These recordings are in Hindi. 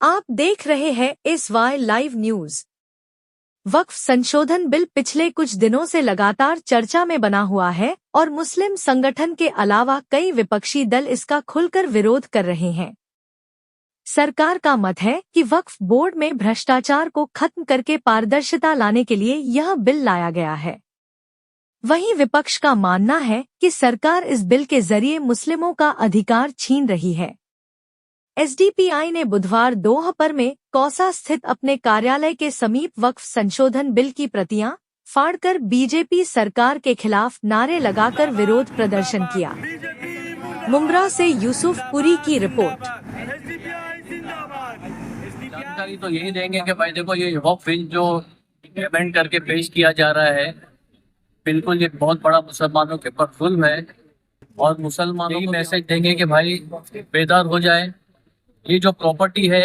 आप देख रहे हैं SY लाइव न्यूज। वक्फ संशोधन बिल पिछले कुछ दिनों से लगातार चर्चा में बना हुआ है और मुस्लिम संगठन के अलावा कई विपक्षी दल इसका खुलकर विरोध कर रहे हैं। सरकार का मत है कि वक्फ बोर्ड में भ्रष्टाचार को खत्म करके पारदर्शिता लाने के लिए यह बिल लाया गया है। वहीं विपक्ष का मानना है कि सरकार इस बिल के जरिए मुस्लिमों का अधिकार छीन रही है। SDPI ने बुधवार दोपहर में कौसा स्थित अपने कार्यालय के समीप वक्फ संशोधन बिल की प्रतियां फाड़कर बीजेपी सरकार के खिलाफ नारे लगाकर विरोध प्रदर्शन किया। मुंब्रा से यूसुफ पुरी की रिपोर्ट। जानकारी तो यही देंगे कि भाई देखो, ये वक्फ बिल जो इम्प्लीमेंट करके पेश किया जा रहा है, बिल्कुल ये बहुत बड़ा मुसलमानों के ऊपर जुल्म है और मुसलमानों को मैसेज देंगे कि भाई बेदार हो जाए। ये जो प्रॉपर्टी है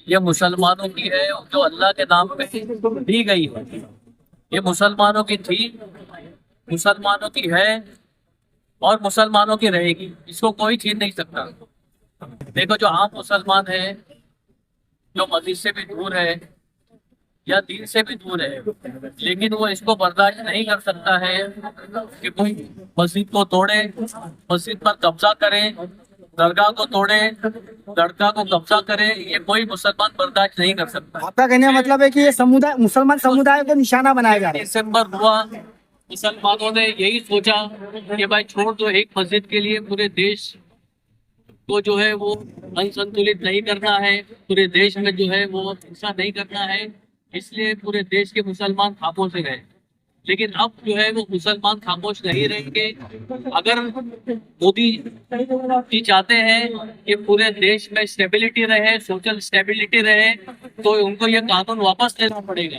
ये मुसलमानों की है, जो अल्लाह के नाम पे दी गई है। ये मुसलमानों की थी, मुसलमानों की है और मुसलमानों की रहेगी। इसको कोई छीन नहीं सकता। देखो, जो आम मुसलमान है, जो मस्जिद से भी दूर है या दीन से भी दूर है, लेकिन वो इसको बर्दाश्त नहीं कर सकता है कि कोई मस्जिद को तोड़े, मस्जिद पर कब्जा करे, दरगाह को तोड़े, दरगाह को कब्जा करे। ये कोई मुसलमान बर्दाश्त नहीं कर सकता। आपका कहने का मतलब है कि ये समुदाय, मुसलमान समुदाय को निशाना बनाया जा रहा है। दिसंबर हुआ, मुसलमानों ने यही सोचा कि भाई छोड़ दो, एक मस्जिद के लिए पूरे देश को जो है वो असंतुलित नहीं करना है, पूरे देश में जो है वो हिंसा नहीं करना है, इसलिए पूरे देश के मुसलमान खामोश रहे। लेकिन अब जो है वो मुसलमान खामोश नहीं रहेंगे। अगर मोदी जी चाहते हैं कि पूरे देश में स्टेबिलिटी रहे, सोशल स्टेबिलिटी रहे, तो उनको ये कानून वापस लेना पड़ेगा।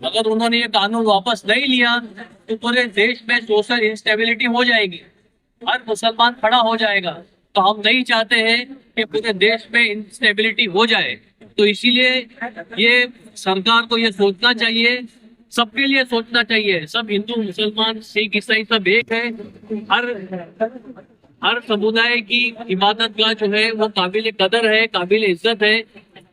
अगर उन्होंने ये कानून वापस नहीं लिया तो पूरे देश में सोशल इंस्टेबिलिटी हो जाएगी, हर मुसलमान खड़ा हो जाएगा। तो हम नहीं चाहते हैं कि पूरे देश में इंस्टेबिलिटी हो जाए। तो इसीलिए ये सरकार को ये सोचना चाहिए, सबके लिए सोचना चाहिए। सब हिंदू, मुसलमान, सिख, ईसाई सब एक है। हर समुदाय की इबादत गाह जो है वो काबिल कदर है, काबिल इज्जत है।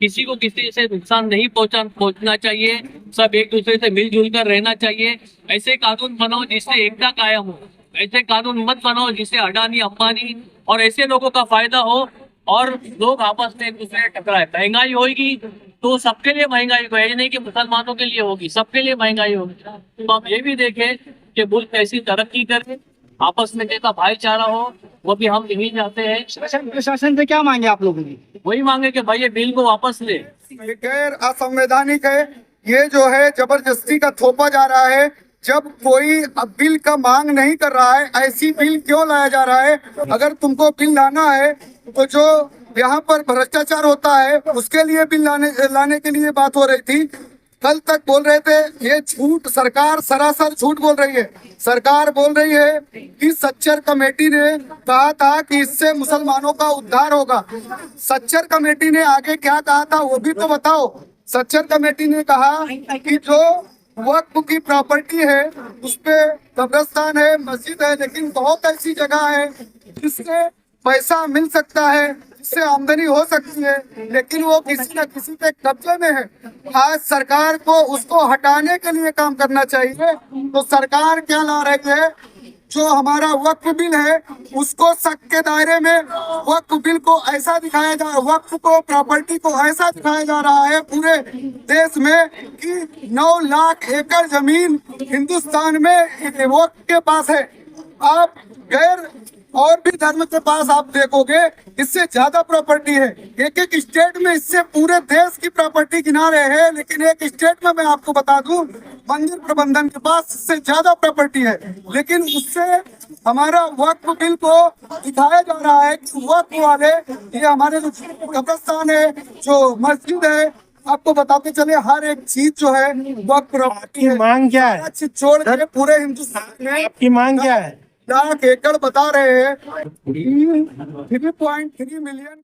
किसी को किसी से नुकसान नहीं पहुंचना चाहिए। सब एक दूसरे से मिलजुल कर रहना चाहिए। ऐसे कानून बनाओ जिससे एकता कायम हो। ऐसे कानून मत बनाओ जिससे अडानी, अंबानी और ऐसे लोगों का फायदा हो और लोग आपस में एक दूसरे से टकराए। महंगाई होगी तो सबके लिए महंगाई हो, ये नहीं कि मुसलमानों के लिए होगी, सबके लिए महंगाई होगी। तो हम ये भी देखें कि मुल्क कैसी तरक्की करे, आपस में कैसा भाईचारा हो, वो भी हम यही चाहते हैं। प्रशासन से क्या मांगे आप लोगों की? वही मांगे कि भाई ये बिल को वापस ले। गैर असंवैधानिक है, ये जो है जबरदस्ती का थोपा जा रहा है। जब कोई बिल का मांग नहीं कर रहा है, ऐसी बिल क्यों लाया जा रहा है? अगर तुमको बिल लाना है तो जो यहाँ पर भ्रष्टाचार होता है उसके लिए बिल लाने के लिए बात हो रही थी। कल तक बोल रहे थे, ये झूठ, सरकार सरासर झूठ बोल रही है। सरकार बोल रही है कि सच्चर कमेटी ने कहा था कि इससे मुसलमानों का उद्धार होगा। सच्चर कमेटी ने आगे क्या कहा था वो भी तो बताओ। सच्चर कमेटी ने कहा कि जो वक्फ की प्रॉपर्टी है उसपे कब्रिस्तान है, मस्जिद है, लेकिन बहुत ऐसी जगह है जिससे पैसा मिल सकता है, जिससे आमदनी हो सकती है, लेकिन वो किसी न किसी के कब्जे में है। आज सरकार को उसको हटाने के लिए काम करना चाहिए। तो सरकार क्या ला रही है? जो हमारा वक्फ बिल है उसको शक के दायरे में, वक्फ बिल को ऐसा दिखाया जा, वक्फ को, प्रॉपर्टी को ऐसा दिखाया जा रहा है पूरे देश में कि 9 लाख एकड़ जमीन हिंदुस्तान में वक्फ के पास है। आप गैर और भी धर्म के पास आप देखोगे इससे ज्यादा प्रॉपर्टी है। एक एक स्टेट में इससे पूरे देश की प्रॉपर्टी गिना रहे हैं, लेकिन एक स्टेट में मैं आपको बता दूं, मंदिर प्रबंधन के पास इससे ज्यादा प्रॉपर्टी है। लेकिन उससे हमारा वक्फ बिल को दिखाया जा रहा है कि वक्फ वाले, ये हमारे जो कब्रिस्तान है, जो मस्जिद है, आपको बताते चले हर एक चीज जो है वक्फ प्रॉपर्टी है। मांग क्या है? छोड़ कर पूरे हिंदुस्तान में आपकी मांग क्या है? लाख एकड़ बता रहे हैं, 3.3 मिलियन।